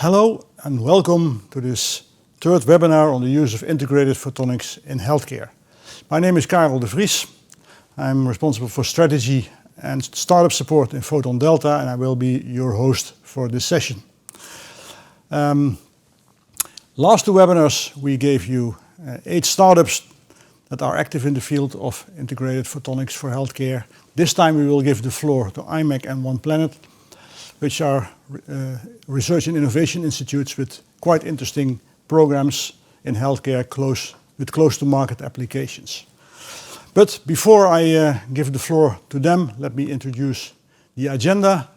Hello and welcome to this third webinar on the use of integrated photonics in healthcare. My name is Karel de Vries. I'm responsible for strategy and startup support in PhotonDelta, and I will be your host for this session. Last two webinars we gave you 8 startups that are active in the field of integrated photonics for healthcare. This time we will give the floor to IMEC and One Planet, which are research and innovation institutes with quite interesting programs in healthcare with close to market applications. But before I give the floor to them, let me introduce the agenda.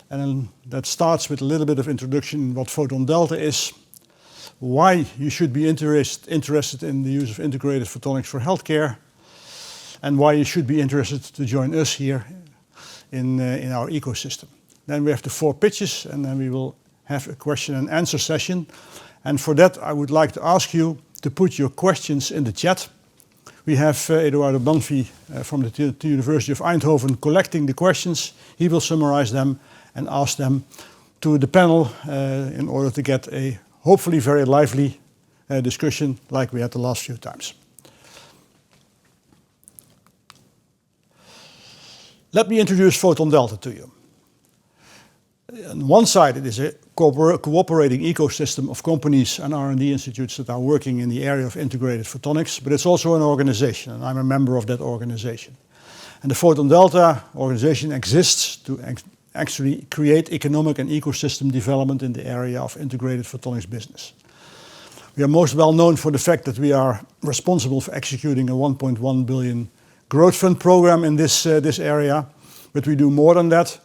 And that starts with a little bit of introduction in what PhotonDelta is, why you should be interested in the use of integrated photonics for healthcare, and why you should be interested to join us here in our ecosystem. Then we have the 4 pitches, and then we will have a question and answer session. And for that, I would like to ask you to put your questions in the chat. We have Eduardo Banfi from the University of Eindhoven collecting the questions. He will summarize them and ask them to the panel in order to get a hopefully very lively discussion like we had the last few times. Let me introduce PhotonDelta to you. On one side, it is a cooperating ecosystem of companies and R&D institutes that are working in the area of integrated photonics, but it's also an organization, and I'm a member of that organization. And the PhotonDelta organization exists to actually create economic and ecosystem development in the area of integrated photonics business. We are most well known for the fact that we are responsible for executing a 1.1 billion growth fund program in this area, but we do more than that.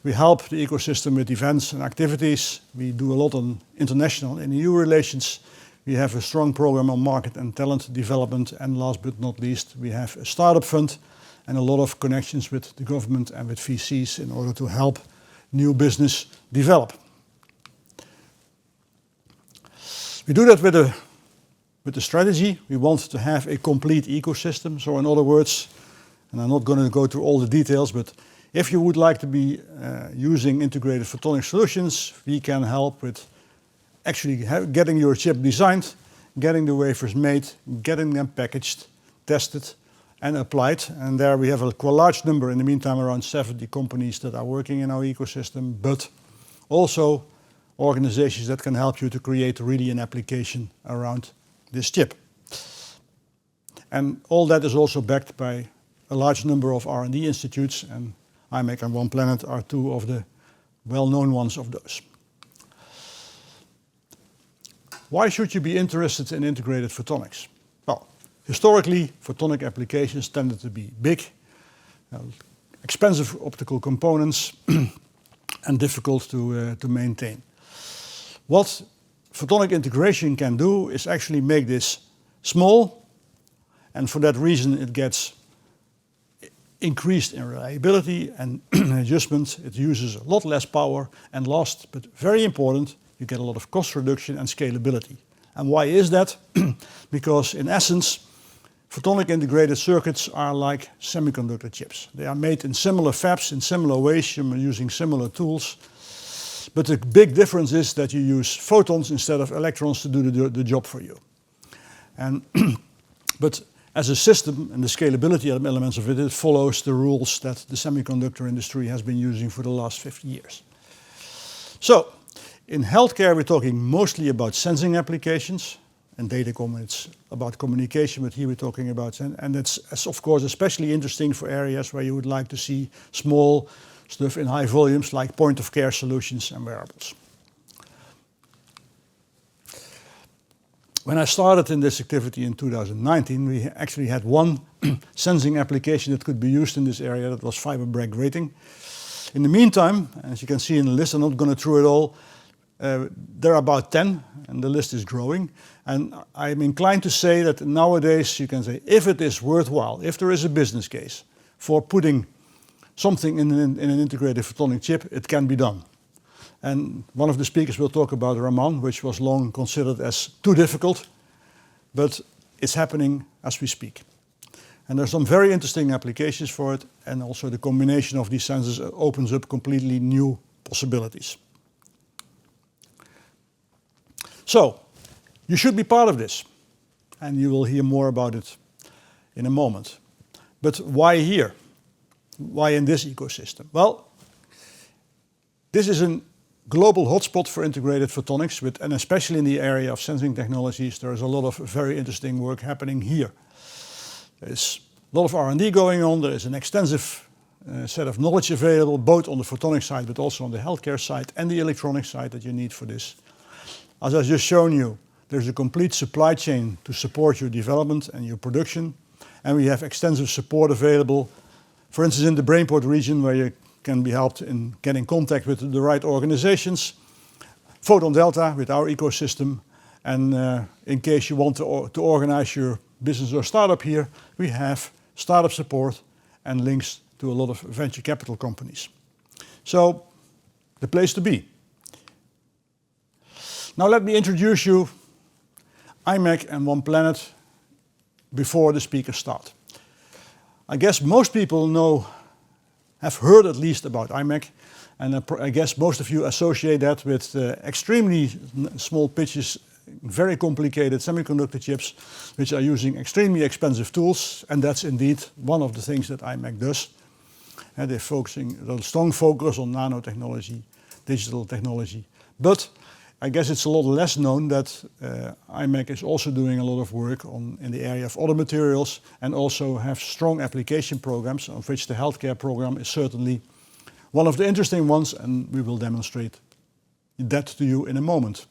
We help the ecosystem with events and activities. We do a lot on international and EU relations. We have a strong program on market and talent development. And last but not least, we have a startup fund and a lot of connections with the government and with VCs in order to help new business develop. We do that with a strategy. We want to have a complete ecosystem. So in other words, and I'm not going to go through all the details, but if you would like to be using integrated photonic solutions, we can help with actually getting your chip designed, getting the wafers made, getting them packaged, tested, and applied. And there we have a quite large number, in the meantime, around 70 companies that are working in our ecosystem, but also organizations that can help you to create really an application around this chip. And all that is also backed by a large number of R&D institutes, and IMEC and One Planet are 2 of the well-known ones of those. Why should you be interested in integrated photonics? Well, historically, photonic applications tended to be big, expensive optical components, and difficult to maintain. What photonic integration can do is actually make this small, and for that reason it gets increased in reliability and adjustment. It uses a lot less power, and last but very important, you get a lot of cost reduction and scalability. And why is that? Because in essence, photonic integrated circuits are like semiconductor chips. They are made in similar fabs, in similar ways, using similar tools. But the big difference is that you use photons instead of electrons to do the job for you. And but as a system, and the scalability elements of it, it follows the rules that the semiconductor industry has been using for the last 50 years. So, in healthcare, we're talking mostly about sensing applications, and datacom, it's about communication, but here we're talking about, and it's of course especially interesting for areas where you would like to see small stuff in high volumes, like point-of-care solutions and wearables. When I started in this activity in 2019, we actually had one sensing application that could be used in this area, that was fiber Bragg grating. In the meantime, as you can see in the list, I'm not going to through it all, there are about 10, and the list is growing. And I'm inclined to say that nowadays you can say, if it is worthwhile, if there is a business case for putting something in an integrated photonic chip, it can be done. And one of the speakers will talk about Raman, which was long considered as too difficult, but it's happening as we speak. And there's some very interesting applications for it, and also the combination of these sensors opens up completely new possibilities. So, you should be part of this, and you will hear more about it in a moment. But why here? Why in this ecosystem? Well, this is a global hotspot for integrated photonics, and especially in the area of sensing technologies, there is a lot of very interesting work happening here. There's a lot of R&D going on. There is an extensive set of knowledge available, both on the photonics side, but also on the healthcare side and the electronic side that you need for this. As I've just shown you, there's a complete supply chain to support your development and your production. And we have extensive support available, for instance, in the Brainport region, where you can be helped in getting contact with the right organizations. PhotonDelta with our ecosystem. And in case you want to organize your business or startup here, we have startup support and links to a lot of venture capital companies. So, the place to be. Now let me introduce you IMEC and One Planet before the speakers start. I guess most people have heard at least about IMEC, and I guess most of you associate that with extremely small pitches, very complicated semiconductor chips, which are using extremely expensive tools, and that's indeed one of the things that IMEC does. And they're focusing a strong focus on nanotechnology, digital technology. But I guess it's a lot less known that IMEC is also doing a lot of work in the area of other materials and also have strong application programs, of which the healthcare program is certainly one of the interesting ones, and we will demonstrate that to you in a moment.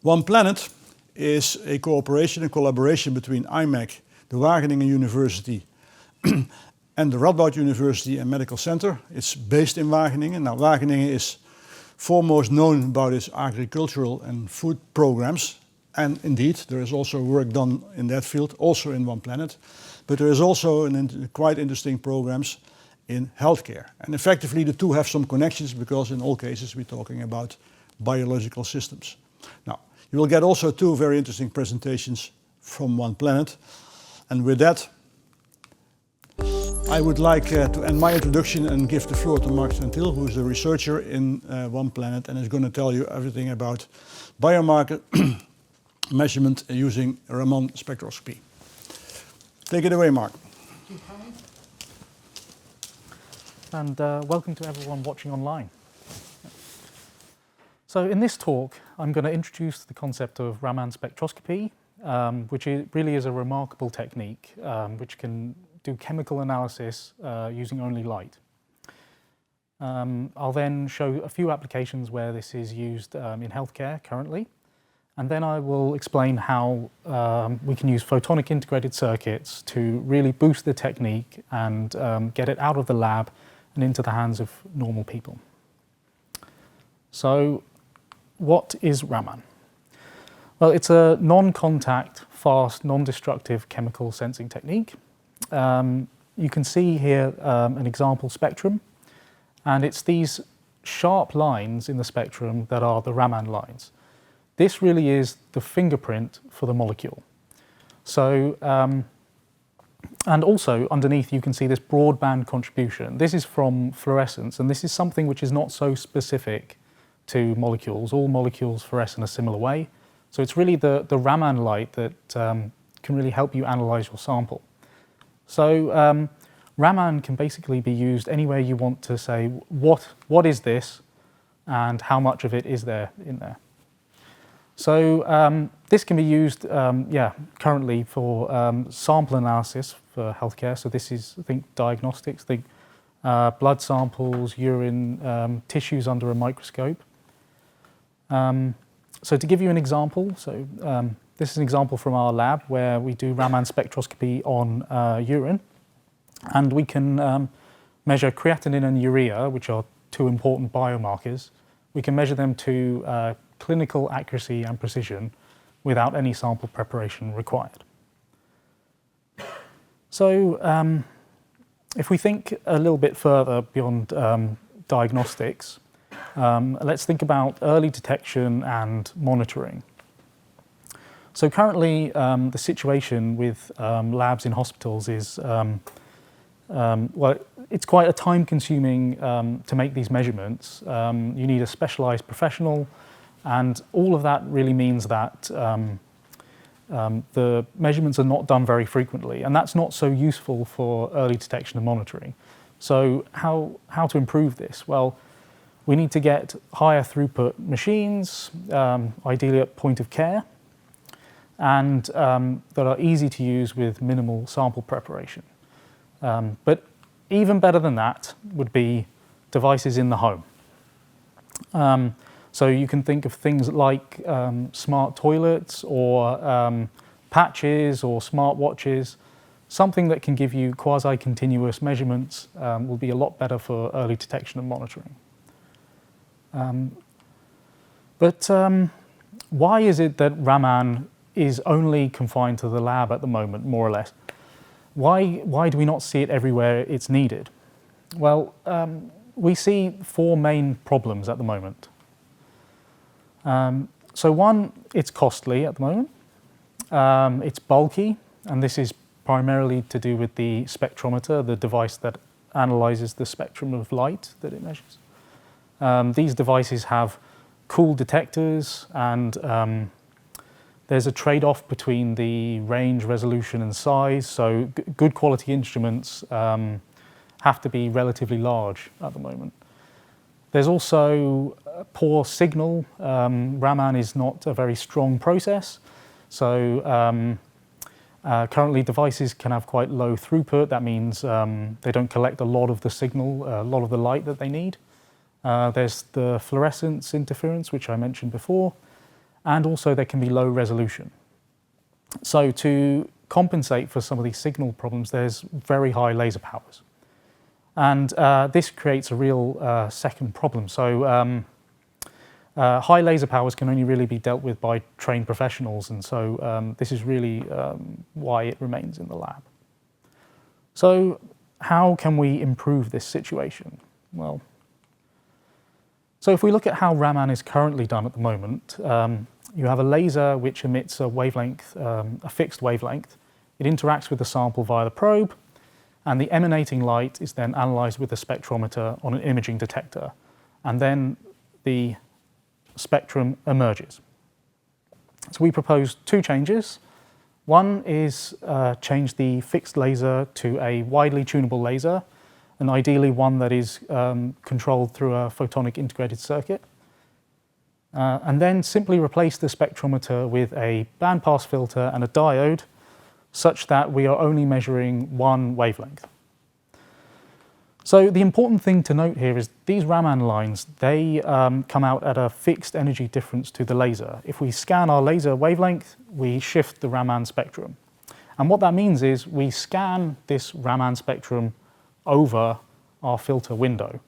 One Planet is a cooperation and collaboration between IMEC, the Wageningen University, and the Radboud University and Medical Center. It's based in Wageningen. Now, Wageningen is foremost known about its agricultural and food programs. And indeed, there is also work done in that field, also in One Planet. But there is also quite interesting programs in healthcare. And effectively, the two have some connections because in all cases, we're talking about biological systems. Now, you will get also two very interesting presentations from One Planet. And with that, I would like to end my introduction and give the floor to Mark Santil, who is a researcher in One Planet and is going to tell you everything about biomarker measurement using Raman spectroscopy. Take it away, Mark. Thank you, Harry. And welcome to everyone watching online. So in this talk, I'm going to introduce the concept of Raman spectroscopy, which really is a remarkable technique which can do chemical analysis using only light. I'll then show a few applications where this is used in healthcare currently, and then I will explain how we can use photonic integrated circuits to really boost the technique and get it out of the lab and into the hands of normal people. So, what is Raman? Well, it's a non-contact, fast, non-destructive chemical sensing technique. You can see here an example spectrum, and it's these sharp lines in the spectrum that are the Raman lines. This really is the fingerprint for the molecule. So, and also underneath you can see this broadband contribution. This is from fluorescence, and this is something which is not so specific to molecules. All molecules fluoresce in a similar way. So it's really the Raman light that can really help you analyze your sample. So Raman can basically be used anywhere you want to say, what is this and how much of it is there in there. So this can be used, currently for sample analysis for healthcare. So this is, think, diagnostics, think blood samples, urine, tissues under a microscope. So to give you an example, this is an example from our lab where we do Raman spectroscopy on urine, and we can measure creatinine and urea, which are two important biomarkers. We can measure them to clinical accuracy and precision without any sample preparation required. So if we think a little bit further beyond diagnostics, let's think about early detection and monitoring. So currently, the situation with labs in hospitals is, well, it's quite a time-consuming to make these measurements. You need a specialized professional, And all of that really means that the measurements are not done very frequently, and that's not so useful for early detection and monitoring. So how to improve this? Well, we need to get higher throughput machines, ideally at point of care, and that are easy to use with minimal sample preparation. But even better than that would be devices in the home. So you can think of things like smart toilets or patches or smart watches. Something that can give you quasi-continuous measurements will be a lot better for early detection and monitoring. But why is it that Raman is only confined to the lab at the moment, more or less? Why do we not see it everywhere it's needed? Well, we see four main problems at the moment. So one, it's costly at the moment. It's bulky, and this is primarily to do with the spectrometer, the device that analyzes the spectrum of light that it measures. These devices have cool detectors, and there's a trade-off between the range, resolution, and size. So good quality instruments have to be relatively large at the moment. There's also a poor signal. Raman is not a very strong process. So currently devices can have quite low throughput. That means they don't collect a lot of the signal, a lot of the light that they need. There's the fluorescence interference, which I mentioned before, and also there can be low resolution. So to compensate for some of these signal problems, there's very high laser powers. And this creates a real second problem. So high laser powers can only really be dealt with by trained professionals, and so this is really why it remains in the lab. So how can we improve this situation? Well, so if we look at how Raman is currently done at the moment, you have a laser which emits a wavelength, a fixed wavelength. It interacts with the sample via the probe, and the emanating light is then analyzed with a spectrometer on an imaging detector, and then the spectrum emerges. So we propose two changes. One is change the fixed laser to a widely tunable laser, and ideally one that is controlled through a photonic integrated circuit. And then simply replace the spectrometer with a bandpass filter and a diode, such that we are only measuring one wavelength. So the important thing to note here is these Raman lines, they come out at a fixed energy difference to the laser. If we scan our laser wavelength, we shift the Raman spectrum. And what that means is we scan this Raman spectrum over our filter window.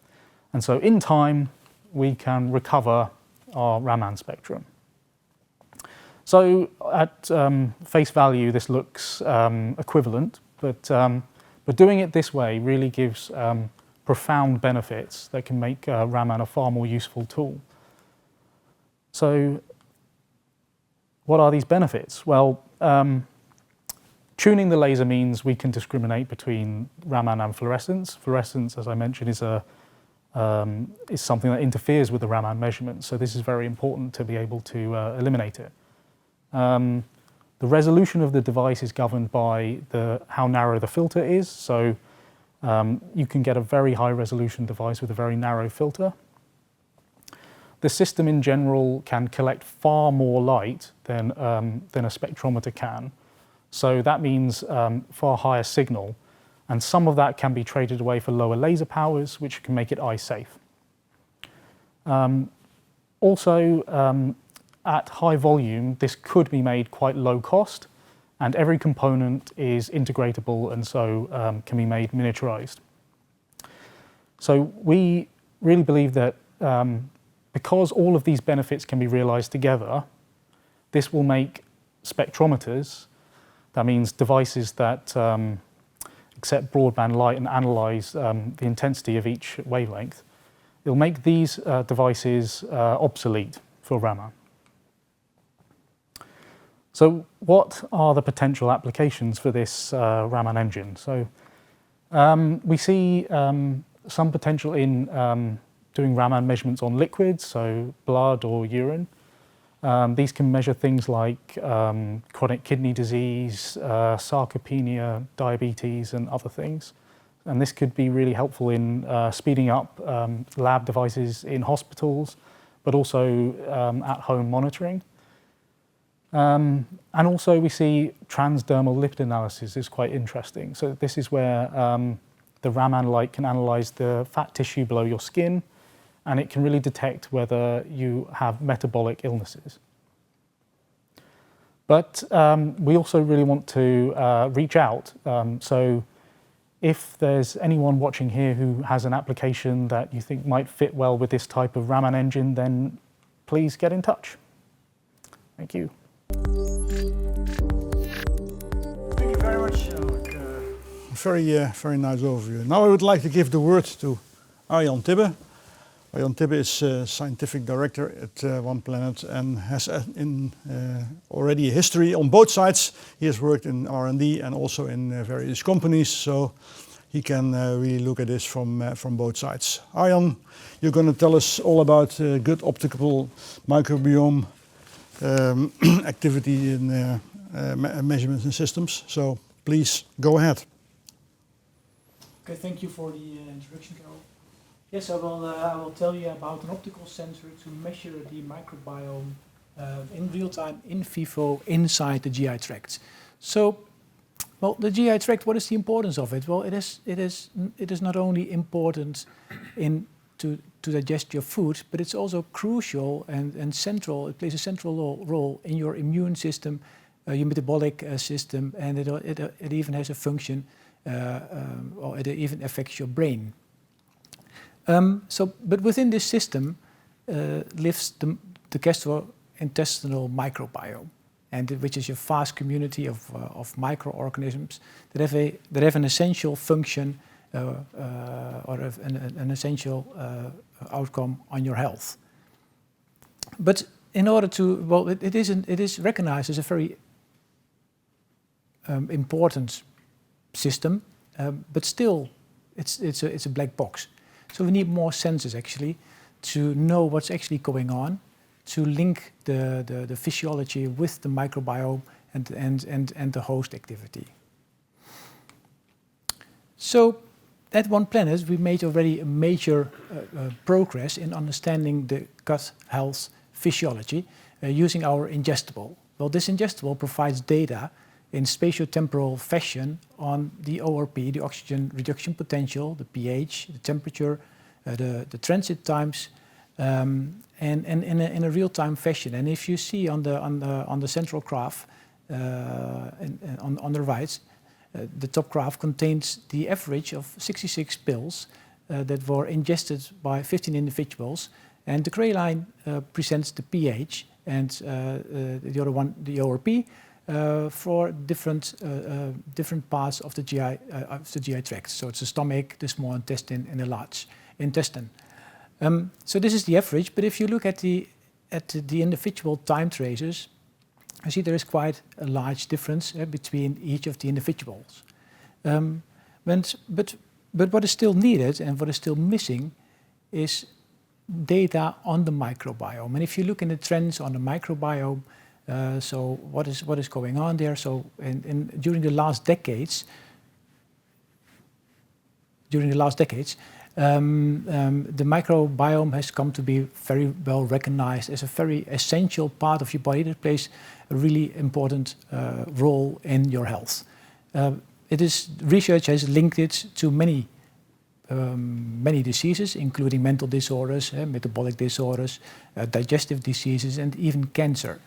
And so in time, we can recover our Raman spectrum. So at face value, this looks equivalent, but doing it this way really gives profound benefits that can make Raman a far more useful tool. So what are these benefits? Well, tuning the laser means we can discriminate between Raman and fluorescence. Fluorescence, as I mentioned, is something that interferes with the Raman measurements, so this is very important to be able to eliminate it. The resolution of the device is governed by how narrow the filter is, so you can get a very high resolution device with a very narrow filter. The system in general can collect far more light than a spectrometer can, so that means far higher signal, and some of that can be traded away for lower laser powers, which can make it eye safe. Also, at high volume, this could be made quite low cost, and every component is integratable and so can be made miniaturized. So we really believe that because all of these benefits can be realized together, this will make spectrometers, that means devices that accept broadband light and analyze the intensity of each wavelength, it'll make these devices obsolete for Raman. So what are the potential applications for this Raman engine? So we see some potential in doing Raman measurements on liquids, so blood or urine. These can measure things like chronic kidney disease, sarcopenia, diabetes, and other things. And this could be really helpful in speeding up lab devices in hospitals, but also at-home monitoring. And also we see transdermal lipid analysis is quite interesting. So this is where the Raman light can analyze the fat tissue below your skin, and it can really detect whether you have metabolic illnesses. But we also really want to reach out. So if there's anyone watching here who has an application that you think might fit well with this type of Raman engine, then please get in touch. Thank you. Thank you very much. Very nice overview. Now I would like to give the word to Arjan Tibbe. Arjan Tibbe is scientific director at One Planet and has already a history on both sides. He has worked in R&D and also in various companies, so he can really look at this from both sides. Arjan, you're going to tell us all about good optical microbiome activity in measurements and systems. So please go ahead. Okay, thank you for the introduction, Carol. Yes, I will tell you about an optical sensor to measure the microbiome in real time, in vivo, inside the GI tract. So, well, the GI tract, what is the importance of it? Well, it is not only important to digest your food, but it's also crucial and central. It plays a central role in your immune system, your metabolic system, and it even has a function, or it even affects your brain. But within this system lives the gastrointestinal microbiome, and which is a vast community of microorganisms that have an essential function or an essential outcome on your health. But in order to, well, it is recognized as a very important system, but still it's a black box. So we need more sensors actually to know what's actually going on, to link the physiology with the microbiome and the host activity. So at One Planet, we made already a major progress in understanding the gut health physiology using our ingestible. Well, this ingestible provides data in spatiotemporal fashion on the ORP, the oxygen reduction potential, the pH, the temperature, the transit times, and in a real-time fashion. And if you see on the central graph on the right, the top graph contains the average of 66 pills that were ingested by 15 individuals, and the gray line presents the pH, and the other one the ORP. For different parts of the GI tract. So it's the stomach, the small intestine, and the large intestine. So this is the average. But if you look at the individual time traces, you see there is quite a large difference between each of the individuals. But what is still needed and what is still missing is data on the microbiome. And if you look in the trends on the microbiome. So what is going on there? So during the last decades, the microbiome has come to be very well recognized as a very essential part of your body that plays a really important role in your health. Research has linked it to many diseases, including mental disorders, metabolic disorders, digestive diseases, and even cancer.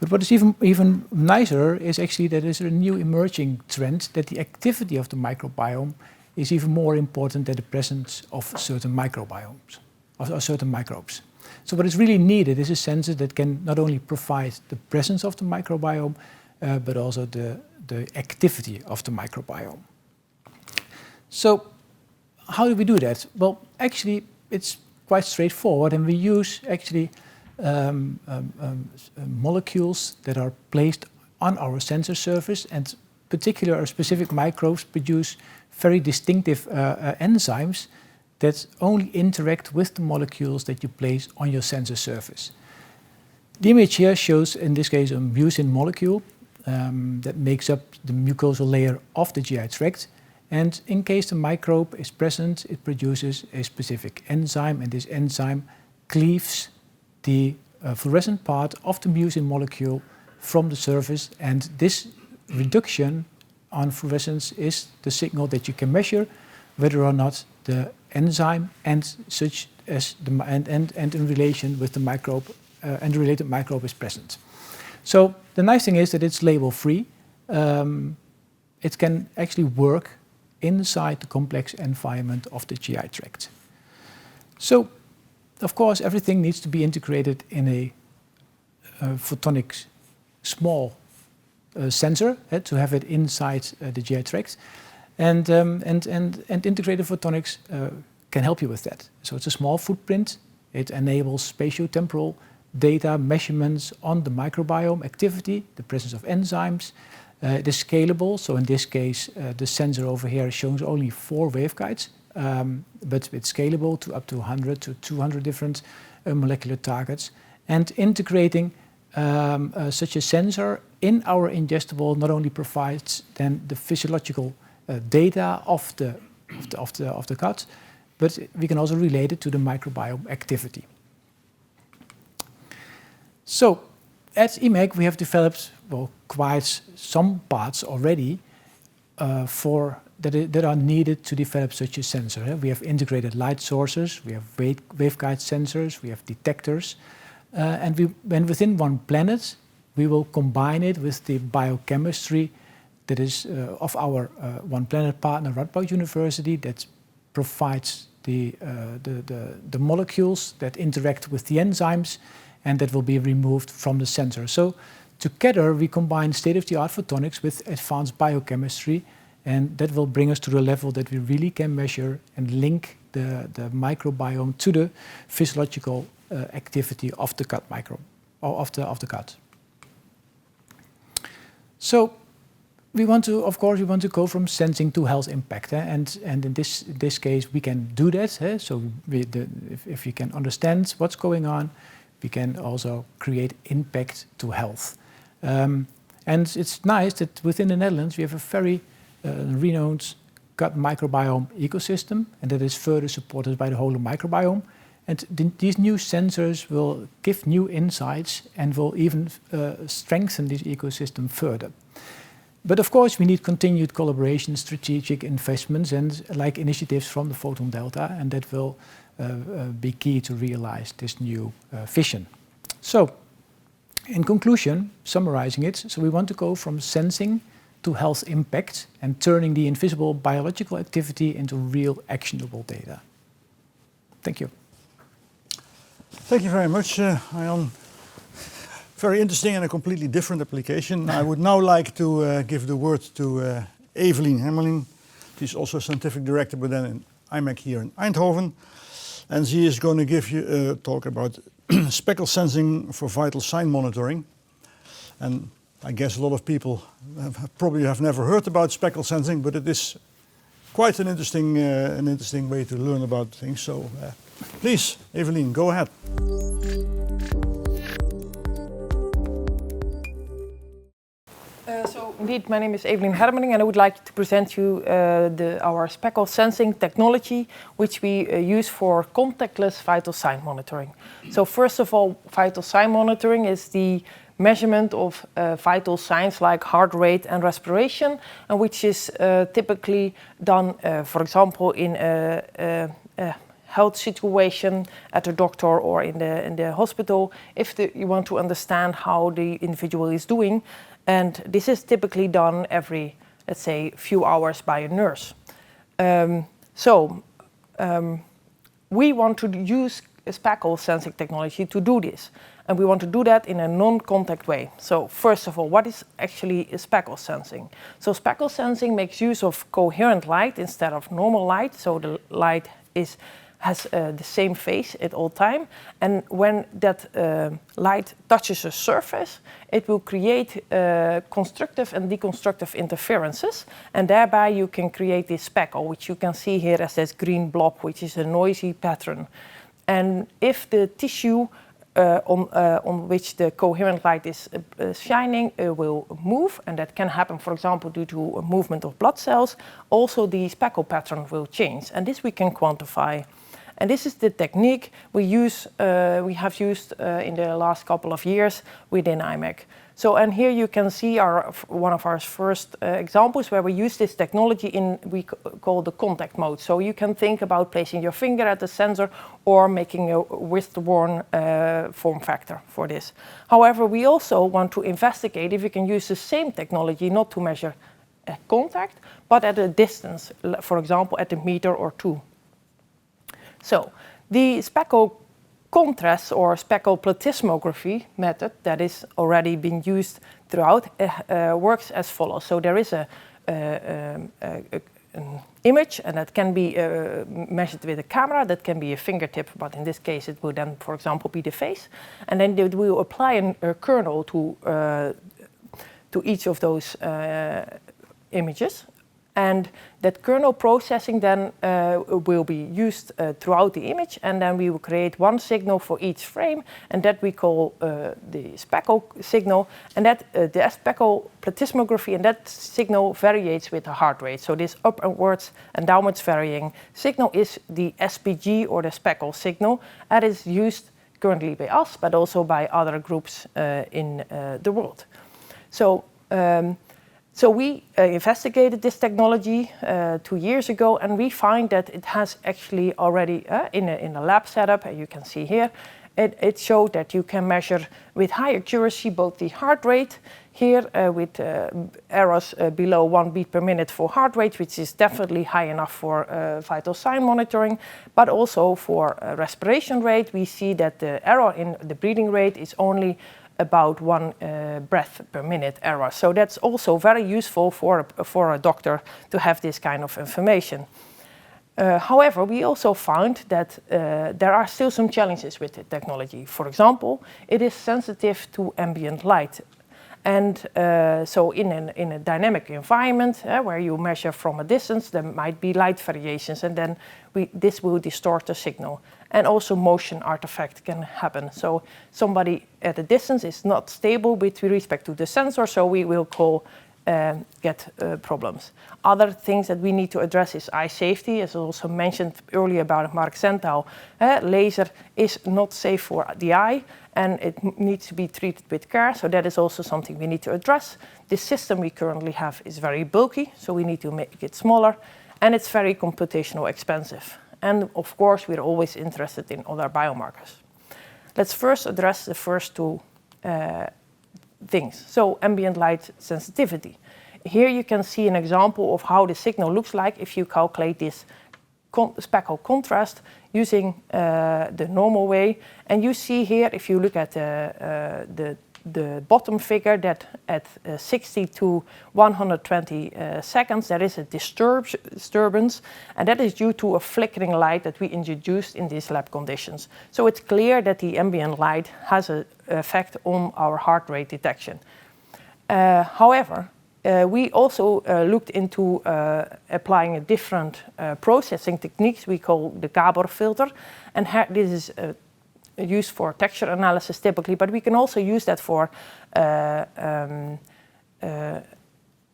But what is even nicer is actually that there's a new emerging trend that the activity of the microbiome is even more important than the presence of certain microbiomes, or certain microbes. So what is really needed is a sensor that can not only provide the presence of the microbiome, but also the activity of the microbiome. So how do we do that? Well, actually, it's quite straightforward, and we use actually molecules that are placed on our sensor surface, and particular specific microbes produce very distinctive enzymes that only interact with the molecules that you place on your sensor surface. The image here shows, in this case, a mucin molecule that makes up the mucosal layer of the GI tract. And in case the microbe is present, it produces a specific enzyme, and this enzyme cleaves the fluorescent part of the mucin molecule from the surface, and this reduction on fluorescence is the signal that you can measure whether or not the enzyme and such as and in relation with the microbe and the related microbe is present. So the nice thing is that it's label free. It can actually work inside the complex environment of the GI tract. So, of course, everything needs to be integrated in a photonics small sensor to have it inside the GI tract. And integrated photonics can help you with that. So it's a small footprint. It enables spatiotemporal data measurements on the microbiome activity, the presence of enzymes. It is scalable, so in this case, the sensor over here shows only 4 waveguides, but it's scalable to up to 100 to 200 different molecular targets. And integrating such a sensor in our ingestible not only provides then the physiological data of the gut, but we can also relate it to the microbiome activity. So at IMEC we have developed quite some parts already that are needed to develop such a sensor. We have integrated light sources, we have waveguide sensors, we have detectors, and within one planet we will combine it with the biochemistry that is of our One Planet partner, Radboud University, that provides the molecules that interact with the enzymes and that will be removed from the sensor. So together we combine state-of-the-art photonics with advanced biochemistry, and that will bring us to the level that we really can measure and link the microbiome to the physiological activity of the gut microbe, or of the gut. So we want to, of course, go from sensing to health impact, and in this case we can do that. So if we can understand what's going on, we can also create impact to health. And it's nice that within the Netherlands we have a very renowned gut microbiome ecosystem, and that is further supported by the whole microbiome. And these new sensors will give new insights and will even strengthen this ecosystem further. But of course we need continued collaboration, strategic investments, and like initiatives from the PhotonDelta, and that will be key to realize this new vision. So, in conclusion, summarizing it, so we want to go from sensing to health impact and turning the invisible biological activity into real actionable data. Thank you. Thank you very much, Ian. Very interesting and a completely different application. I would now like to give the word to Evelien Hemmerling. She's also a scientific director, but then in IMEC here in Eindhoven. And she is going to give you a talk about speckle sensing for vital sign monitoring. And I guess a lot of people probably have never heard about speckle sensing, but it is quite an interesting way to learn about things. So please, Evelien, go ahead. Indeed, my name is Evelien Hemmerling, and I would like to present you our speckle sensing technology, which we use for contactless vital sign monitoring. So first of all, vital sign monitoring is the measurement of vital signs like heart rate and respiration, and which is typically done, for example, in a health situation at a doctor or in the hospital, if you want to understand how the individual is doing. And this is typically done every, let's say, few hours by a nurse. We want to use speckle sensing technology to do this. And we want to do that in a non-contact way. So first of all, what is actually speckle sensing? So speckle sensing makes use of coherent light instead of normal light. So the light has the same phase at all time, and when that light touches a surface, it will create constructive and deconstructive interferences, and thereby you can create this speckle, which you can see here as this green blob, which is a noisy pattern. And if the tissue on which the coherent light is shining will move, and that can happen, for example, due to a movement of blood cells. Also, the speckle pattern will change, and this we can quantify. And this is the technique we have used in the last couple of years within IMEC. So, and here you can see one of our first examples where we use this technology we call the contact mode. So you can think about placing your finger at the sensor or making a wrist-worn form factor for this. However, we also want to investigate if we can use the same technology not to measure at contact, but at a distance, for example, at a meter or two. So the speckle contrast or speckle plethysmography method that is already been used throughout works as follows. So there is an image, and that can be measured with a camera. That can be a fingertip, but in this case it would then, for example, be the face. And then we will apply a kernel to each of those images. And that kernel processing then will be used throughout the image, and then we will create one signal for each frame, and that we call the speckle signal. And that the speckle plethysmography, and that signal varies with the heart rate. So this upwards and downwards varying signal is the SPG, or the speckle signal, that is used currently by us, but also by other groups in the world. So we investigated this technology 2 years ago, and we find that it has actually already, in a lab setup, you can see here, it showed that you can measure with high accuracy both the heart rate, here with errors below 1 beat per minute for heart rate, which is definitely high enough for vital sign monitoring, but also for respiration rate. We see that the error in the breathing rate is only about 1 breath per minute error. So that's also very useful for a doctor to have this kind of information. However, we also found that there are still some challenges with the technology. For example, it is sensitive to ambient light. And so in a dynamic environment where you measure from a distance, there might be light variations, and then this will distort the signal. And also motion artifact can happen. So somebody at a distance is not stable with respect to the sensor, so we will get problems. Other things that we need to address is eye safety, as also mentioned earlier about Mark Senthal. Laser is not safe for the eye, and it needs to be treated with care, so that is also something we need to address. The system we currently have is very bulky, so we need to make it smaller, and it's very computational expensive. And of course, we're always interested in other biomarkers. Let's first address the first two things. So ambient light sensitivity. Here you can see an example of how the signal looks like if you calculate this speckle contrast using the normal way. And you see here, if you look at the bottom figure, that at 60 to 120 seconds, there is a disturbance, and that is due to a flickering light that we introduced in these lab conditions. So it's clear that the ambient light has an effect on our heart rate detection. However, we also looked into applying a different processing techniques we call the Gabor filter, and this is used for texture analysis typically, but we can also use that for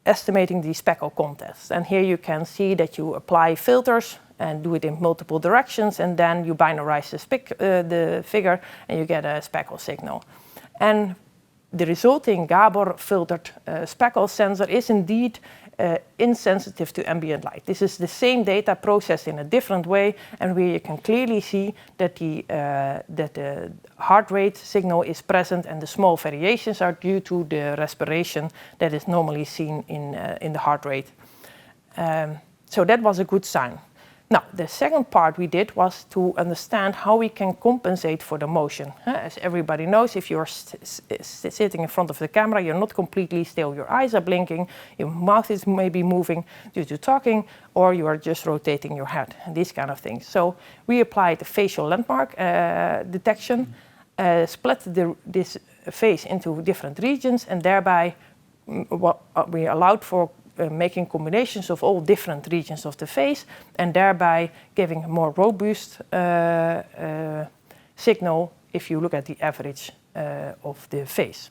estimating the speckle contrast. And here you can see that you apply filters and do it in multiple directions, and then you binarize the figure and you get a speckle signal. And the resulting Gabor filtered speckle sensor is indeed insensitive to ambient light. This is the same data processed in a different way, and where you can clearly see that the heart rate signal is present, and the small variations are due to the respiration that is normally seen in the heart rate. So that was a good sign. Now, the second part we did was to understand how we can compensate for the motion. As everybody knows, if you're sitting in front of the camera, you're not completely still. Your eyes are blinking, your mouth is maybe moving due to talking, or you are just rotating your head, and these kind of things. So we applied the facial landmark detection, split this face into different regions, and thereby we allowed for making combinations of all different regions of the face, and thereby giving a more robust signal if you look at the average of the face.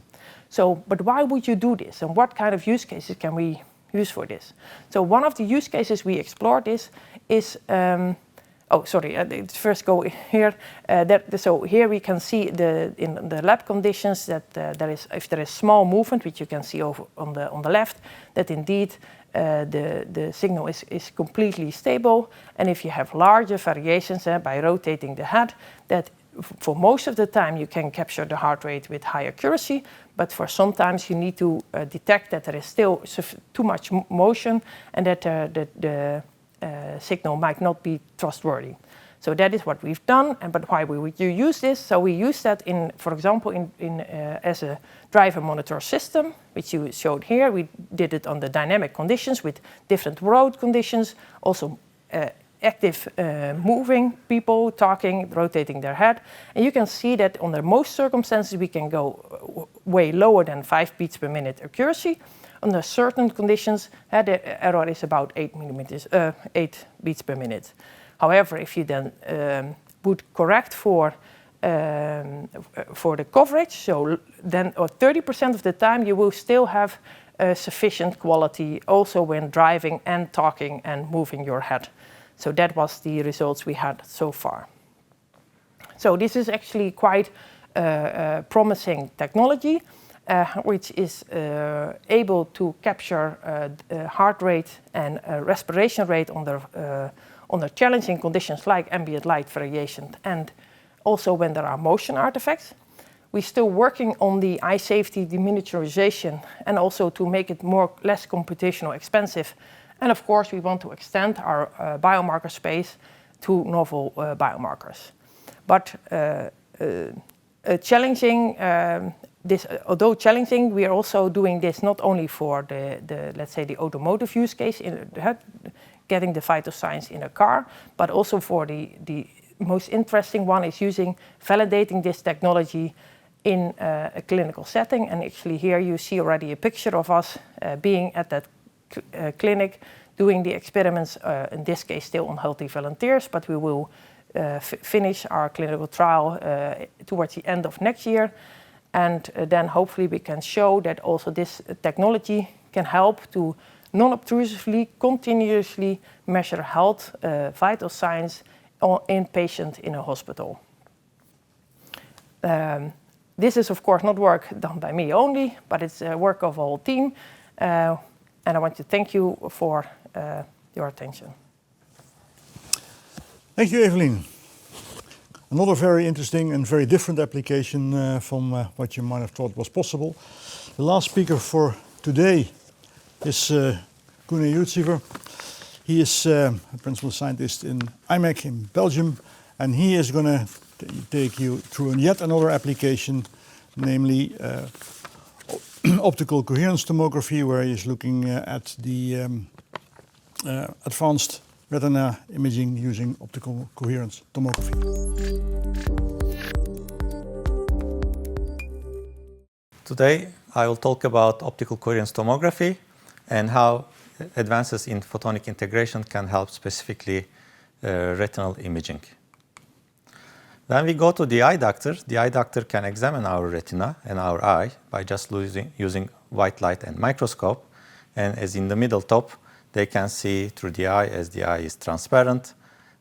So, but why would you do this, and what kind of use cases can we use for this? So one of the use cases we explored is let's first go here. So here we can see in the lab conditions that if there is small movement, which you can see over on the left, that indeed the signal is completely stable. And if you have larger variations by rotating the head, that for most of the time you can capture the heart rate with high accuracy, but for sometimes you need to detect that there is still too much motion and that the signal might not be trustworthy. So that is what we've done. But why would you use this? So we use that for example, as a driver monitor system, which you showed here. We did it on the dynamic conditions with different road conditions, also active moving people, talking, rotating their head. And you can see that under most circumstances we can go way lower than 5 beats per minute accuracy. Under certain conditions, the error is about 8 beats per minute. However, if you then would correct for the coverage, so then 30% of the time you will still have sufficient quality also when driving and talking and moving your head. So that was the results we had so far. So this is actually quite promising technology, which is able to capture heart rate and respiration rate under challenging conditions like ambient light variation and also when there are motion artifacts. We're still working on the eye safety deminiaturization and also to make it less computational expensive. And of course, we want to extend our biomarker space to novel biomarkers. But although challenging, we are also doing this not only for let's say the automotive use case, getting the phytoscience in a car, but also for the most interesting one is validating this technology in a clinical setting. And actually here you see already a picture of us being at that clinic doing the experiments, in this case still on healthy volunteers, but we will finish our clinical trial towards the end of next year. And then hopefully we can show that also this technology can help to non-obtrusively, continuously measure health, vital signs in patient in a hospital. This is of course not work done by me only, but it's work of a whole team. And I want to thank you for your attention. Thank you, Evelien. Another very interesting and very different application from what you might have thought was possible. The last speaker for today is Koen Jutziver. He is a principal scientist in IMEC in Belgium, and he is going to take you through yet another application, namely optical coherence tomography, where he is looking at the advanced retina imaging using optical coherence tomography. Today I will talk about optical coherence tomography and how advances in photonic integration can help specifically retinal imaging. When we go to the eye doctor can examine our retina and our eye by just using white light and microscope. And as in the middle top, they can see through the eye, as the eye is transparent,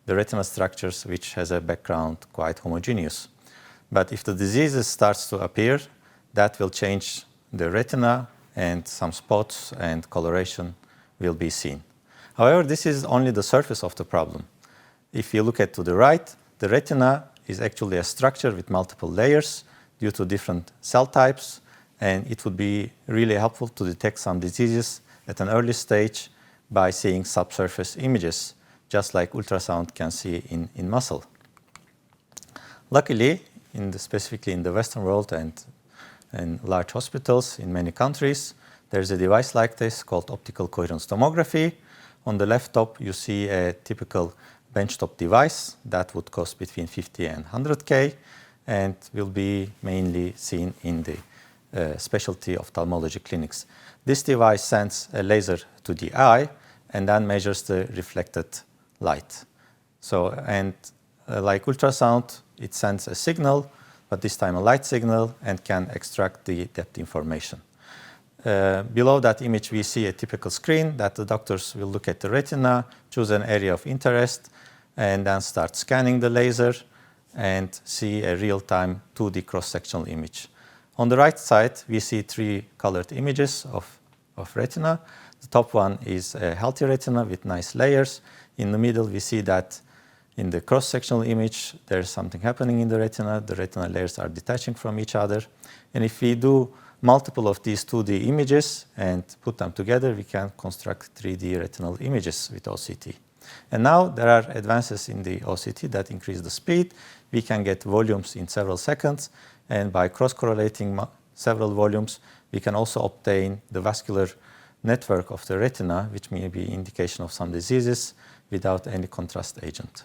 the retinal structures which has a background quite homogeneous. But if the diseases starts to appear, that will change the retina and some spots and coloration will be seen. However, this is only the surface of the problem. If you look at to the right, the retina is actually a structure with multiple layers due to different cell types, and it would be really helpful to detect some diseases at an early stage by seeing subsurface images, just like ultrasound can see in muscle. Luckily, specifically in the Western world and large hospitals in many countries, there's a device like this called optical coherence tomography. On the left top, you see a typical benchtop device that would cost between 50 and 100K and will be mainly seen in the specialty ophthalmology clinics. This device sends a laser to the eye and then measures the reflected light. So, like ultrasound, it sends a signal but this time a light signal, and can extract the depth information. Below that image, we see a typical screen that the doctors will look at the retina, choose an area of interest, and then start scanning the laser and see a real-time 2D cross-sectional image. On the right side, we see 3 colored images of retina. The top one is a healthy retina with nice layers. In the middle, we see that in the cross-sectional image, there's something happening in the retina layers are detaching from each other. And if we do multiple of these 2D images and put them together, we can construct 3D retinal images with OCT. And now there are advances in the OCT that increase the speed. We can get volumes in several seconds, and by cross-correlating several volumes, we can also obtain the vascular network of the retina, which may be indication of some diseases, without any contrast agent.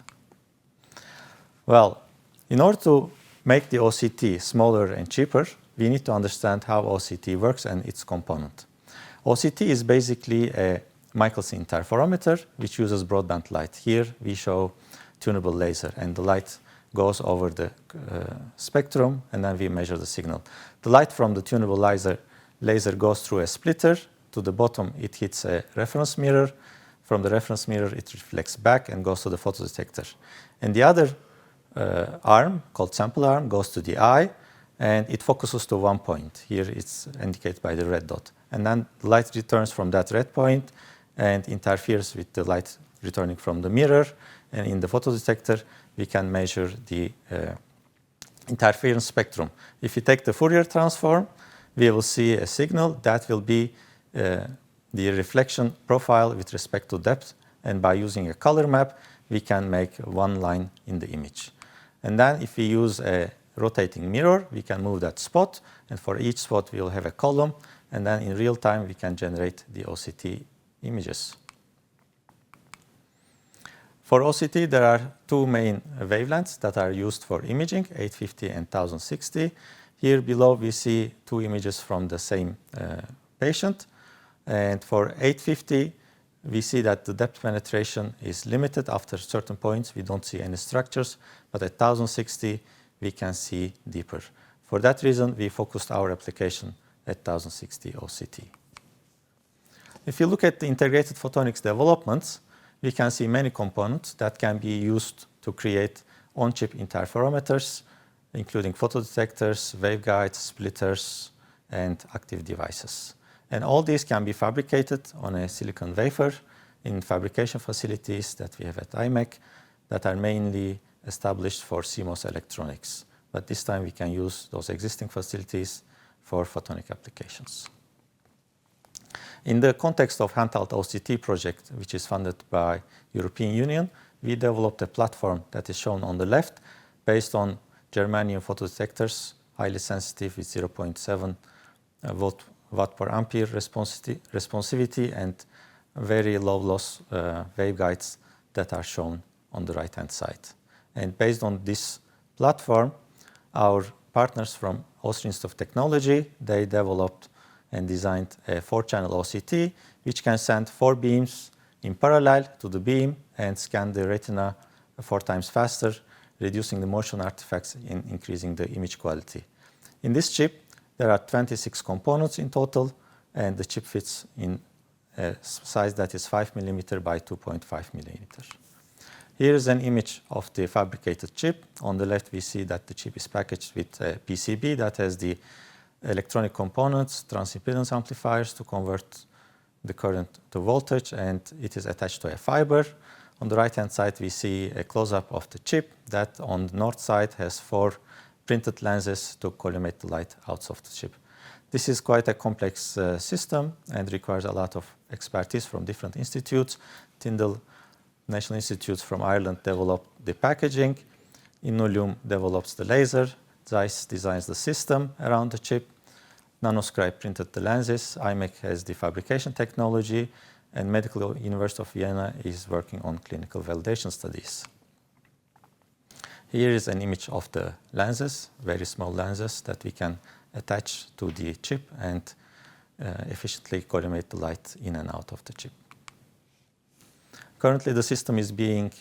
Well, in order to make the OCT smaller and cheaper, we need to understand how OCT works and its component. OCT is basically a Michelson interferometer, which uses broadband light. Here we show tunable laser, and the light goes over the spectrum, and then we measure the signal. The light from the tunable laser goes through a splitter. To the bottom, it hits a reference mirror. From the reference mirror, it reflects back and goes to the photodetector. And the other arm, called sample arm, goes to the eye, and it focuses to one point. Here it's indicated by the red dot. And then the light returns from that red point and interferes with the light returning from the mirror. And in the photodetector, we can measure the interference spectrum. If we take the Fourier transform, we will see a signal that will be the reflection profile with respect to depth. And by using a color map, we can make one line in the image. And then if we use a rotating mirror, we can move that spot. And for each spot, we will have a column. And then in real time, we can generate the OCT images. For OCT, there are 2 main wavelengths that are used for imaging, 850 and 1060. Here below, we see 2 images from the same patient. And for 850, we see that the depth penetration is limited. After certain points, we don't see any structures. But at 1060, we can see deeper. For that reason, we focused our application at 1060 OCT. If you look at the integrated photonics developments, we can see many components that can be used to create on-chip interferometers, including photodetectors, waveguides, splitters, and active devices. And all these can be fabricated on a silicon wafer in fabrication facilities that we have at IMEC that are mainly established for CMOS electronics. But this time we can use those existing facilities for photonic applications. In the context of handheld OCT project, which is funded by European Union, we developed a platform that is shown on the left based on germanium photodetectors, highly sensitive with 0.7 watt per ampere responsivity and very low loss waveguides that are shown on the right-hand side. And based on this platform, our partners from Austrian Institute of Technology, they developed and designed a 4-channel OCT, which can send 4 beams in parallel to the beam and scan the retina 4 times faster, reducing the motion artifacts and increasing the image quality. In this chip, there are 26 components in total, and the chip fits in a size that is 5 mm by 2.5 mm. Here is an image of the fabricated chip. On the left, we see that the chip is packaged with a PCB that has the electronic components, transimpedance amplifiers to convert the current to voltage, and it is attached to a fiber. On the right-hand side, we see a close-up of the chip that on the north side has 4 printed lenses to collimate the light out of the chip. This is quite a complex system and requires a lot of expertise from different institutes. Tyndall National Institute from Ireland developed the packaging. Inolume develops the laser. Zeiss designs the system around the chip. Nanoscribe printed the lenses. IMEC has the fabrication technology, and Medical University of Vienna is working on clinical validation studies. Here is an image of the lenses, very small lenses that we can attach to the chip and efficiently collimate the light in and out of the chip. Currently, the system is being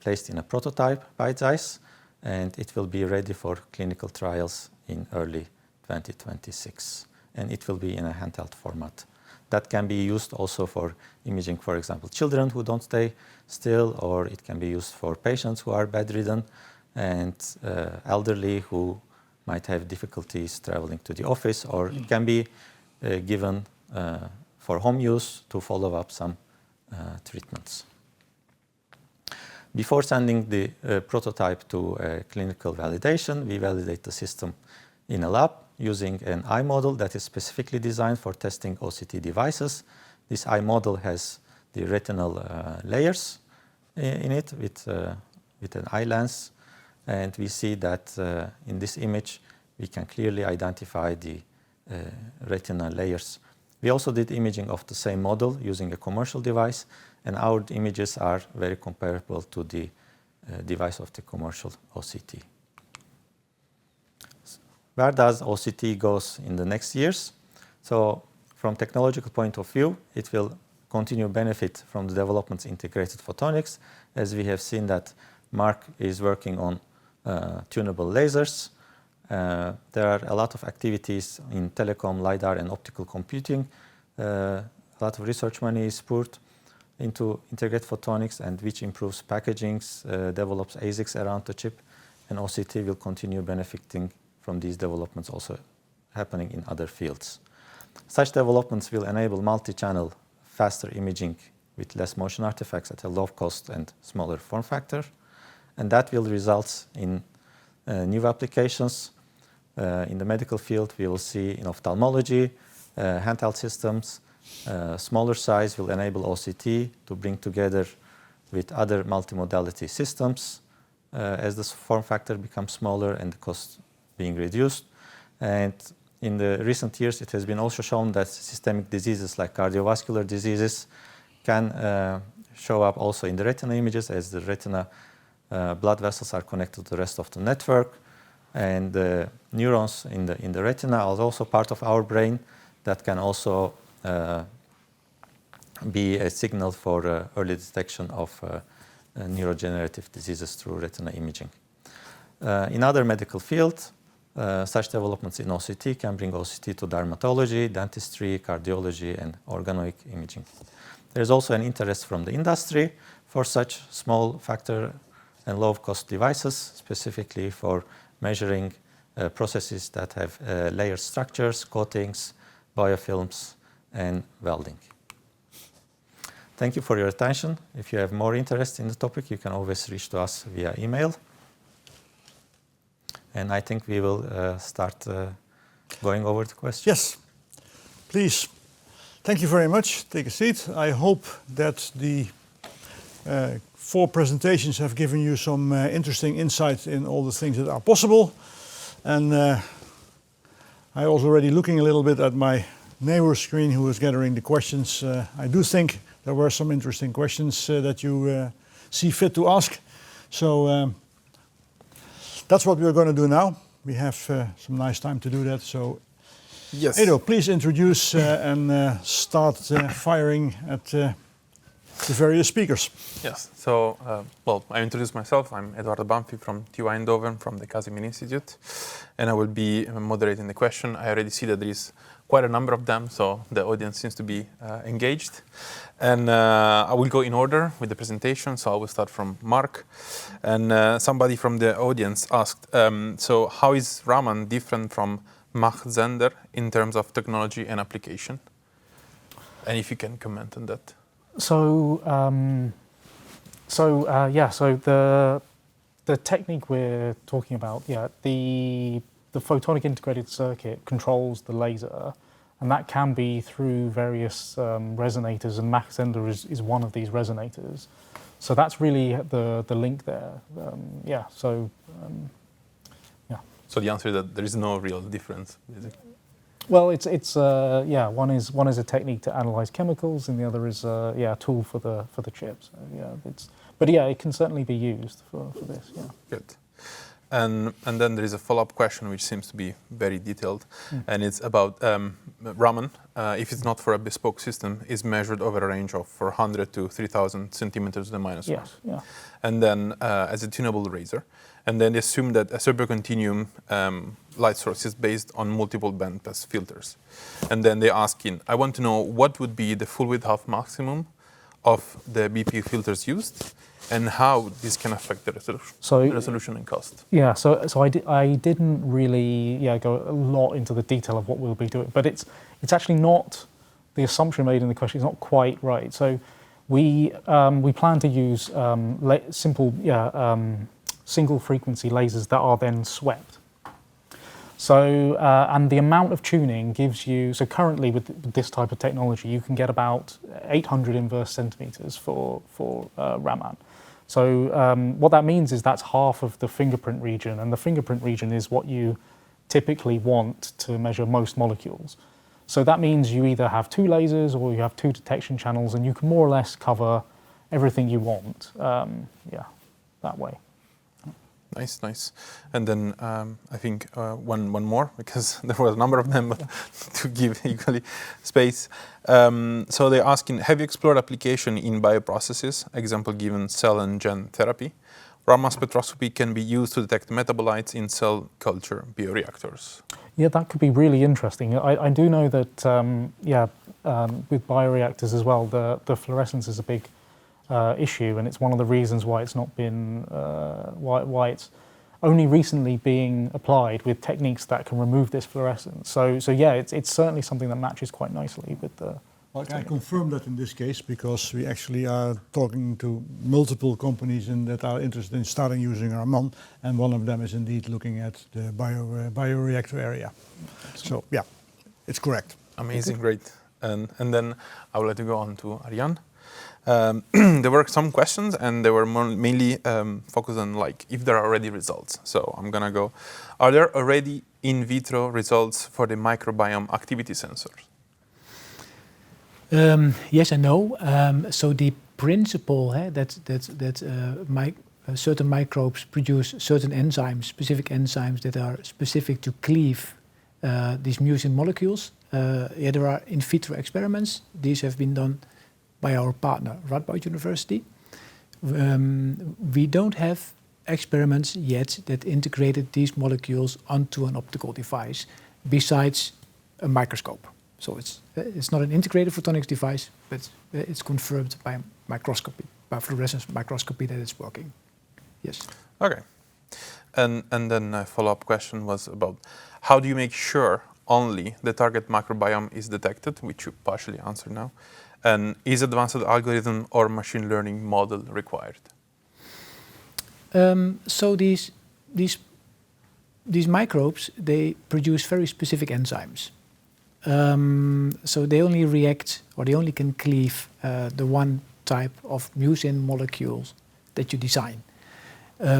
placed in a prototype by Zeiss, and it will be ready for clinical trials in early 2026. And it will be in a handheld format. That can be used also for imaging, for example, children who don't stay still, or it can be used for patients who are bedridden and elderly who might have difficulties traveling to the office, or it can be given for home use to follow up some treatments. Before sending the prototype to clinical validation, we validate the system in a lab using an eye model that is specifically designed for testing OCT devices. This eye model has the retinal layers in it with an eye lens, and we see that in this image we can clearly identify the retinal layers. We also did imaging of the same model using a commercial device, and our images are very comparable to the device of the commercial OCT. Where does OCT goes in the next years? So from technological point of view, it will continue benefit from the developments in integrated photonics, as we have seen that Mark is working on tunable lasers. There are a lot of activities in telecom, LiDAR, and optical computing. A lot of research money is poured into integrated photonics, and which improves packagings, develops ASICs around the chip, and OCT will continue benefiting from these developments also happening in other fields. Such developments will enable multi-channel, faster imaging with less motion artifacts at a low cost and smaller form factor, and that will result in new applications. In the medical field, we will see in ophthalmology, handheld systems, smaller size will enable OCT to bring together with other multimodality systems as the form factor becomes smaller and the cost being reduced. And in the recent years, it has been also shown that systemic diseases like cardiovascular diseases can show up also in the retina images, as the retina blood vessels are connected to the rest of the network. And the neurons in the retina are also part of our brain that can also be a signal for early detection of neurodegenerative diseases through retina imaging. In other medical fields, such developments in OCT can bring OCT to dermatology, dentistry, cardiology, and organoid imaging. There's also an interest from the industry for such small factor and low-cost devices, specifically for measuring processes that have layer structures, coatings, biofilms, and welding. Thank you for your attention. If you have more interest in the topic, you can always reach to us via email. And I think we will start going over the questions. Yes, please. Thank you very much. Take a seat. I hope that the 4 presentations have given you some interesting insight in all the things that are possible. And I was already looking a little bit at my neighbor's screen who was gathering the questions. I do think there were some interesting questions that you see fit to ask. So that's what we're going to do now. We have some nice time to do that. So, yes. Edo, please introduce and start firing at the various speakers. Yes. So, well, I introduce myself. I'm Eduardo Banfi from TU Eindhoven, from the Casimir Institute, and I will be moderating the question. I already see that there is quite a number of them, so the audience seems to be engaged. And I will go in order with the presentation, so I will start from Mark. And somebody from the audience asked, so how is Raman different from Mach-Zehnder in terms of technology and application? And if you can comment on that. So the technique we're talking about, the photonic integrated circuit controls the laser, and that can be through various resonators, and Mach-Zehnder is one of these resonators. So that's really the link there. So the answer is that there is no real difference, basically. Well, one is a technique to analyze chemicals, and the other is a tool for the chips. So, it can certainly be used for this. Yeah. Good. And then there is a follow-up question which seems to be very detailed, and it's about Raman, if it's not for a bespoke system, is measured over a range of 400 to 3,000 centimeters to the minus one. Yes, yeah. And then as a tunable razor. And then they assume that a supercontinuum light source is based on multiple bandpass filters. And then they're asking, I want to know what would be the full width half maximum of the BPU filters used, and how this can affect the resolution and cost. Yeah, so I didn't really go a lot into the detail of what we'll be doing, but it's actually not, the assumption made in the question is not quite right. So we plan to use simple single frequency lasers that are then swept. So and the amount of tuning gives you, so currently with this type of technology you can get about 800 inverse centimeters for Raman. So what that means is that's half of the fingerprint region, and the fingerprint region is what you typically want to measure most molecules. So that means you either have 2 lasers or you have 2 detection channels, and you can more or less cover everything you want, that way. Nice, nice. And then I think one more, because there was a number of them, but to give equally space. So they're asking, have you explored application in bioprocesses, example given cell and gene therapy? Raman spectroscopy can be used to detect metabolites in cell culture bioreactors. Yeah, that could be really interesting. I do know that, with bioreactors as well, the fluorescence is a big issue, and it's one of the reasons why it's not been why it's only recently being applied with techniques that can remove this fluorescence. So yeah, it's certainly something that matches quite nicely with the. Well, I confirm that in this case, because we actually are talking to multiple companies that are interested in starting using Raman, and one of them is indeed looking at the bioreactor area. So yeah, it's correct. Amazing, great. And then I would like to go on to Arjan. There were some questions, and they were mainly focused on if there are already results. So I'm gonna go. Are there already in vitro results for the microbiome activity sensors? Yes and no. So the principle that certain microbes produce certain enzymes, specific enzymes that are specific to cleave these mucin molecules. There are in vitro experiments. These have been done by our partner, Radboud University. We don't have experiments yet that integrated these molecules onto an optical device besides a microscope. So it's not an integrated photonics device, but it's confirmed by microscopy, by fluorescence microscopy, that it's working. Yes. Okay. And then a follow-up question was about how do you make sure only the target microbiome is detected, which you partially answered now, and is advanced algorithm or machine learning model required? So these microbes, they produce very specific enzymes. So they only react, or they only can cleave the one type of mucin molecules that you design.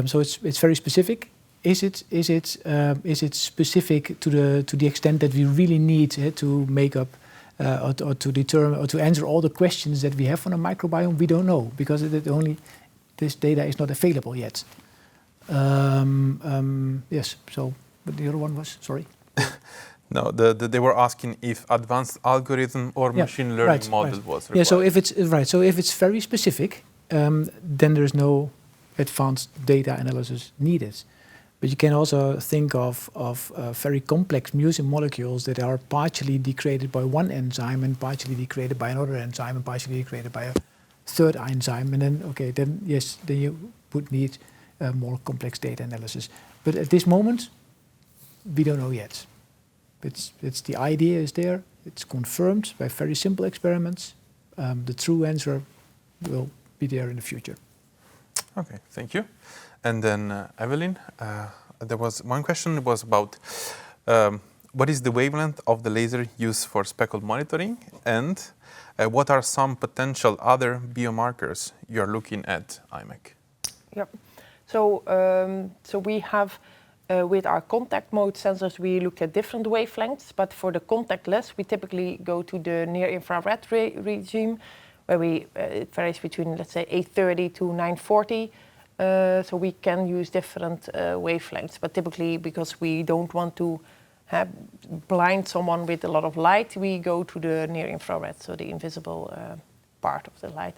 So it's very specific. Is it specific to the extent that we really need to make up or to determine or to answer all the questions that we have on a microbiome? We don't know, because this data is not available yet. Yes. So, but the other one was, sorry. No, they were asking if advanced algorithm or machine learning model was required. Yeah, so if it's very specific, then there's no advanced data analysis needed. But you can also think of very complex mucin molecules that are partially degraded by one enzyme and partially degraded by another enzyme and partially degraded by a third enzyme. And then you would need more complex data analysis. But at this moment, we don't know yet. It's the idea is there. It's confirmed by very simple experiments. The true answer will be there in the future. Okay, thank you. And then Evelyn, there was one question that was about what is the wavelength of the laser used for speckle monitoring, and what are some potential other biomarkers you're looking at IMEC? Yep. So we have with our contact mode sensors, we look at different wavelengths, but for the contactless, we typically go to the near-infrared regime, where it varies between, let's say, 830 to 940. So we can use different wavelengths, but typically because we don't want to blind someone with a lot of light, we go to the near infrared, so the invisible part of the light.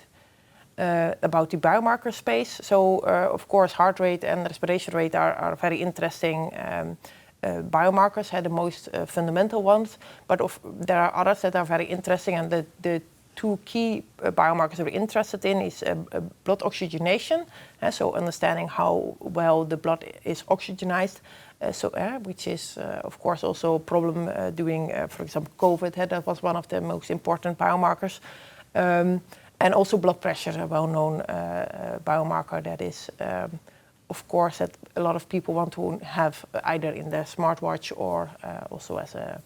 About the biomarker space, so of course heart rate and respiration rate are very interesting biomarkers, the most fundamental ones, but there are others that are very interesting, and the two key biomarkers that we're interested in is blood oxygenation, so understanding how well the blood is oxygenized, which is of course also a problem doing, for example, COVID. That was one of the most important biomarkers. And also blood pressure, a well-known biomarker that is, of course, that a lot of people want to have either in their smartwatch or also as a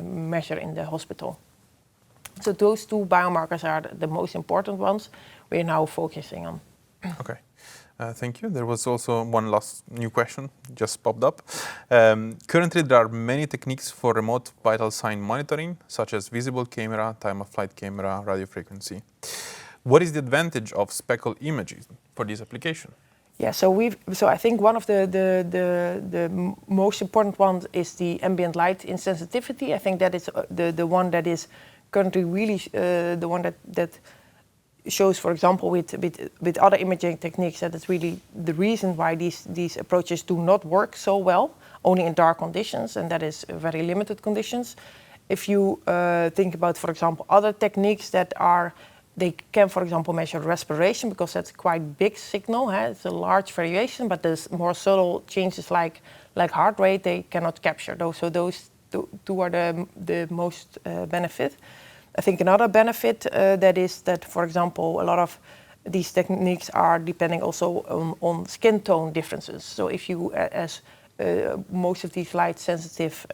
measure in the hospital. So those two biomarkers are the most important ones we're now focusing on. Okay. Thank you. There was also one last new question just popped up. Currently, there are many techniques for remote vital sign monitoring, such as visible camera, time-of-flight camera, radio frequency. What is the advantage of speckle imaging for this application? Yeah, so I think one of the most important ones is the ambient light insensitivity. I think that is the one that is currently really the one that shows, for example, with other imaging techniques, that it's really the reason why these approaches do not work so well, only in dark conditions, and that is very limited conditions. If you think about, for example, other techniques they can, for example, measure respiration, because that's quite big signal. It's a large variation, but there's more subtle changes like heart rate, they cannot capture those. So those two are the most benefit. I think another benefit that is that, for example, a lot of these techniques are depending also on skin tone differences. So if you, as most of these light sensitive,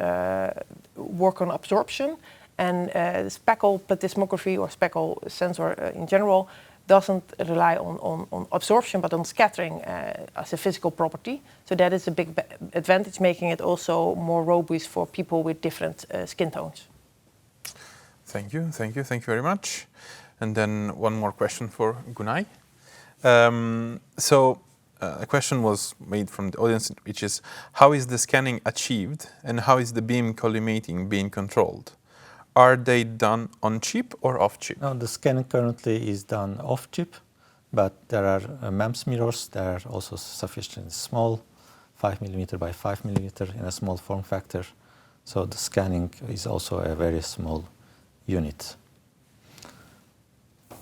work on absorption, and speckle plethysmography or speckle sensor in general doesn't rely on absorption but on scattering as a physical property. So that is a big advantage, making it also more robust for people with different skin tones. Thank you very much. And then one more question for Gunay. A question was made from the audience, which is, how is the scanning achieved and how is the beam collimating being controlled? Are they done on chip or off chip? No, the scanning currently is done off chip, but there are MEMS mirrors that are also sufficiently small, 5mm by 5mm in a small form factor. So the scanning is also a very small unit.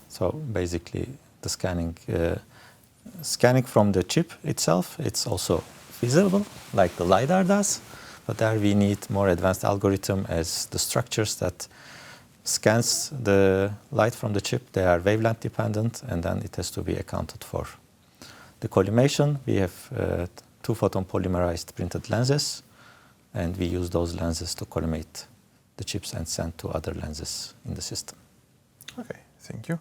So basically the scanning from the chip itself, it's also visible like the LiDAR does, but there we need more advanced algorithm, as the structures that scans the light from the chip, they are wavelength dependent, and then it has to be accounted for. The collimation, we have 2 photon polymerized printed lenses, and we use those lenses to collimate the chips and send to other lenses in the system. Okay, thank you.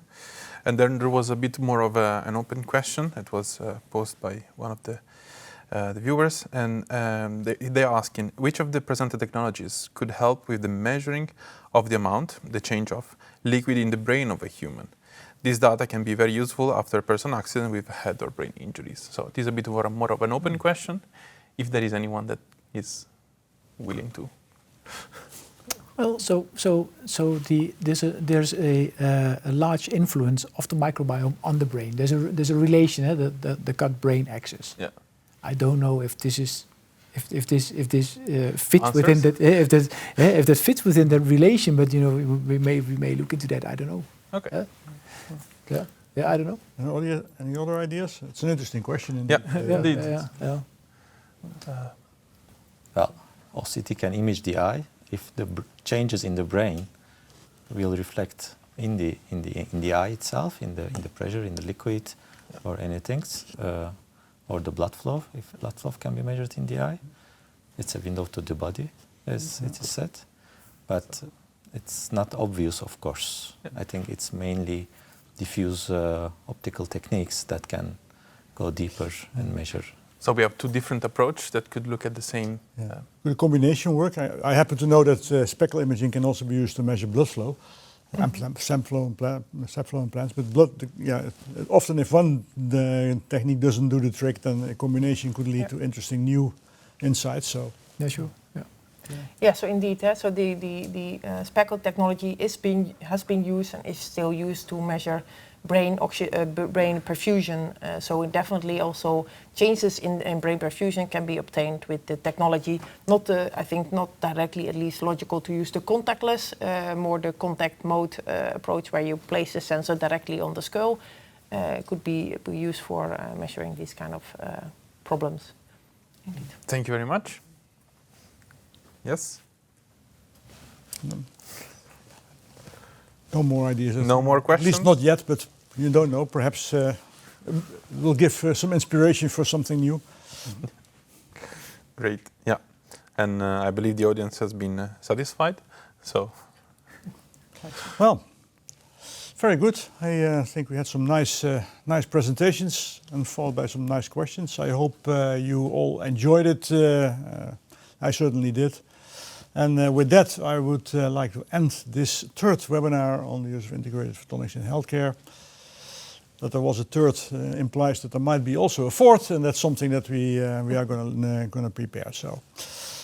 And then there was a bit more of an open question that was posed by one of the viewers, and they're asking, which of the presented technologies could help with the measuring of the amount, the change of liquid in the brain of a human? This data can be very useful after a personal accident with head or brain injuries. So it is a bit more of an open question, if there is anyone that is willing to. Well, there's a large influence of the microbiome on the brain. There's a relation, the gut-brain axis. Yeah. I don't know if this is if this fits within that, if that fits within that relation, but we may look into that. I don't know. Okay. Yeah, I don't know. Any other ideas? It's an interesting question. Indeed. Yeah. Well, OCT can image the eye. If the changes in the brain will reflect in the eye itself, in the pressure, in the liquid, or anything, or the blood flow, if blood flow can be measured in the eye, it's a window to the body, as it is said. But it's not obvious, of course. I think it's mainly diffuse optical techniques that can go deeper and measure. So we have 2 different approaches that could look at the same. Could a combination work? I happen to know that speckle imaging can also be used to measure blood flow. flow implants. But often if one technique doesn't do the trick, then a combination could lead to interesting new insights. So Yeah, sure. Yeah, so indeed, so the speckle technology has been used and is still used to measure brain perfusion. So it definitely also changes in brain perfusion can be obtained with the technology. I think not directly, at least logical to use the contactless, more the contact mode approach where you place the sensor directly on the skull. Could be used for measuring these kind of problems. Indeed. Thank you very much. Yes? No more ideas. No more questions? At least not yet, but you don't know. Perhaps we'll give some inspiration for something new. Great, yeah. And I believe the audience has been satisfied, so. Well, very good. I think we had some nice presentations and followed by some nice questions. I hope you all enjoyed it. I certainly did. And with that, I would like to end this third webinar on the use of integrated photonics in healthcare. That there was a third implies that there might be also a fourth, and that's something that we are going to prepare. So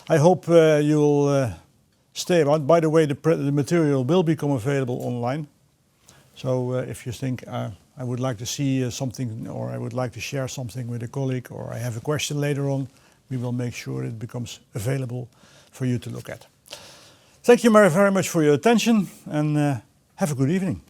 I hope you'll stay around. By the way, the material will become available online. So if you think I would like to see something, or I would like to share something with a colleague, or I have a question later on, we will make sure it becomes available for you to look at. Thank you very much for your attention, and have a good evening.